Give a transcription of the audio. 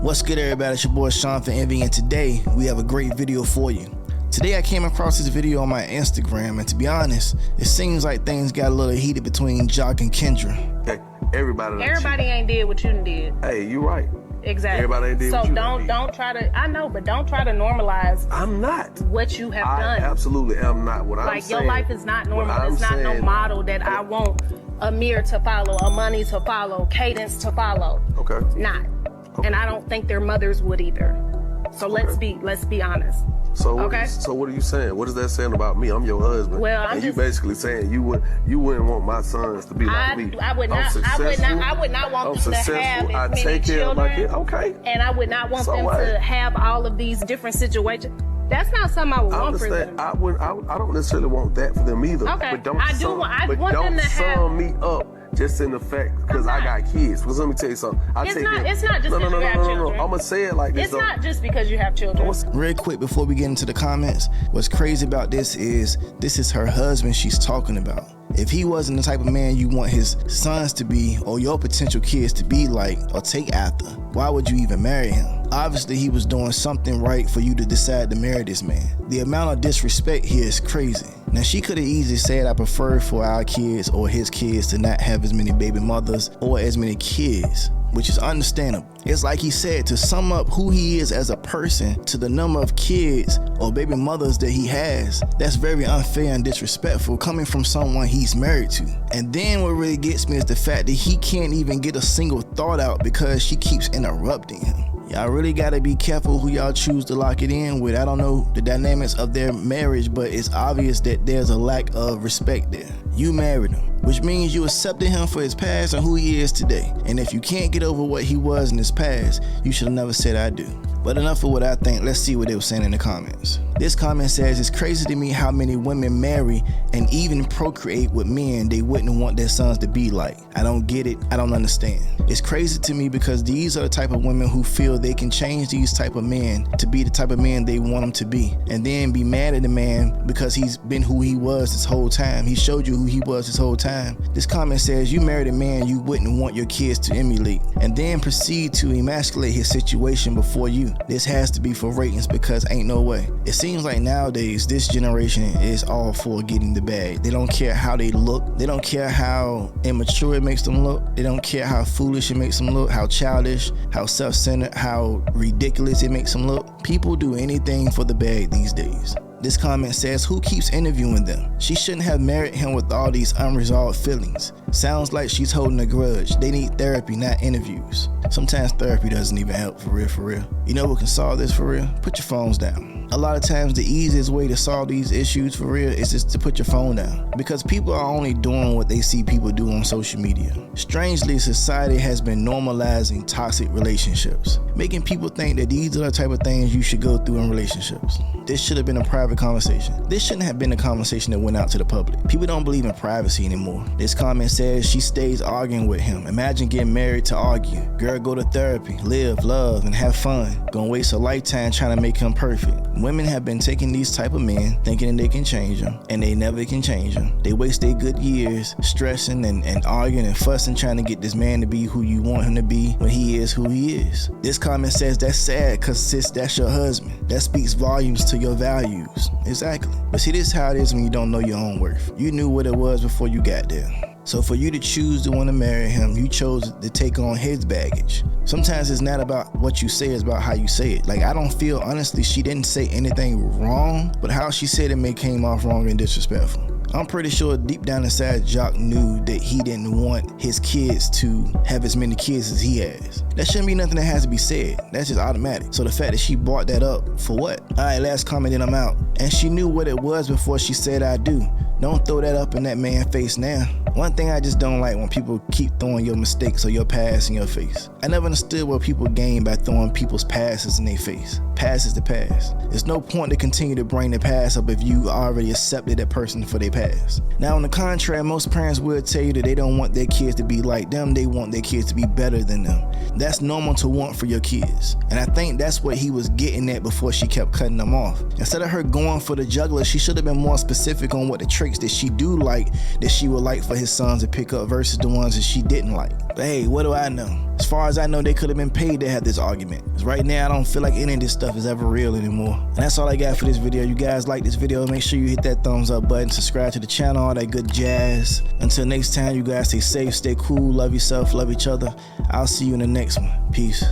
What's good, everybody? It's your boy Sean for Envy, and today we have a great video for you. Today I came across this video on my Instagram, and to be honest, it seems like things got a little heated between Jock and Kendra. Okay, everybody ain't did what you done did. Hey, you right. Exactly. Everybody ain't did what you done did. So don't try to, I know, but don't try to normalize. I'm not. What you have done. I absolutely am not. What I'm saying. Like, your life is not normal. It's not no model that I want Amir to follow, a Money to follow, Cadence to follow. Okay. Not. Okay. And I don't think their mothers would either. So let's be honest. So what are you saying? What is that saying about me? I'm your husband. Well, you basically saying you wouldn't want my sons to be like me. I would not want them to have as many children. Okay. And I would not want them to have all of these different situations. That's not something I would want for them. I don't necessarily want that for them either. Okay. But don't sum me up just in the fact because I got kids. Because let me tell you something. It's not just because you have children. I'm going to say it like this. It's not just because you have children. Real quick before we get into the comments, what's crazy about this is her husband she's talking about. If he wasn't the type of man you want his sons to be or your potential kids to be like or take after, why would you even marry him? Obviously, he was doing something right for you to decide to marry this man. The amount of disrespect here is crazy. Now, she could have easily said, I prefer for our kids or his kids to not have as many baby mothers or as many kids, which is understandable. It's like he said, to sum up who he is as a person to the number of kids or baby mothers that he has, that's very unfair and disrespectful coming from someone he's married to. And then what really gets me is the fact that he can't even get a single thought out because she keeps interrupting him. Y'all really gotta be careful who y'all choose to lock it in with. I don't know the dynamics of their marriage, but it's obvious that there's a lack of respect there. You married him, which means you accepted him for his past and who he is today. And if you can't get over what he was in his past, you should have never said I do. But enough of what I think, let's see what they were saying in the comments. This comment says, it's crazy to me how many women marry and even procreate with men they wouldn't want their sons to be like. I don't get it, I don't understand. It's crazy to me because these are the type of women who feel they can change these type of men to be the type of men they want them to be. And then be mad at the man because he's been who he was this whole time. He showed you who he was this whole time. This comment says, you married a man you wouldn't want your kids to emulate and then proceed to emasculate his situation before you. This has to be for ratings because ain't no way. It seems like nowadays this generation is all for getting the bag. They don't care how they look. They don't care how immature it makes them look. They don't care how foolish it makes them look, how childish, how self-centered, how ridiculous it makes them look. People do anything for the bag these days. This comment says, who keeps interviewing them? She shouldn't have married him with all these unresolved feelings. Sounds like she's holding a grudge. They need therapy, not interviews. Sometimes therapy doesn't even help, for real. You know what can solve this for real? Put your phones down. A lot of times the easiest way to solve these issues for real is just to put your phone down. Because people are only doing what they see people do on social media. Strangely, society has been normalizing toxic relationships, making people think that these are the type of things you should go through in relationships. This should have been a private conversation. This shouldn't have been a conversation that went out to the public. People don't believe in privacy anymore. This comment says she stays arguing with him. Imagine getting married to argue. Girl, go to therapy, live, love, and have fun. Gonna waste a lifetime trying to make him perfect. Women have been taking these type of men, thinking that they can change them, and they never can change them. They waste their good years stressing and arguing and fussing, trying to get this man to be who you want him to be when he is who he is. This comment says that's sad because sis, that's your husband. That speaks volumes to your values. Exactly. But see, this is how it is when you don't know your own worth. You knew what it was before you got there. So for you to choose to want to marry him, you chose to take on his baggage. Sometimes it's not about what you say, it's about how you say it. Like, I don't feel, honestly, she didn't say anything wrong, but how she said it came off wrong and disrespectful. I'm pretty sure deep down inside, Jock knew that he didn't want his kids to have as many kids as he has. That shouldn't be nothing that has to be said. That's just automatic. So the fact that she brought that up, for what? All right, last comment, then I'm out. And she knew what it was before she said I do. Don't throw that up in that man's face now. One thing I just don't like when people keep throwing your mistakes or your past in your face. I never understood what people gain by throwing people's pasts in their face. Past is the past. There's no point to continue to bring the past up if you already accepted that person for their past. Now, on the contrary, most parents will tell you that they don't want their kids to be like them. They want their kids to be better than them. That's normal to want for your kids. And I think that's what he was getting at before she kept cutting them off. Instead of her going for the juggler, she should have been more specific on what the trick traits that she do like, that she would like for his sons to pick up versus the ones that she didn't like. But hey, what do I know? As far as I know, they could have been paid to have this argument. Because right now, I don't feel like any of this stuff is ever real anymore. And that's all I got for this video. You guys like this video, make sure you hit that thumbs up button, subscribe to the channel, all that good jazz. Until next time, you guys stay safe, stay cool, love yourself, love each other. I'll see you in the next one. Peace.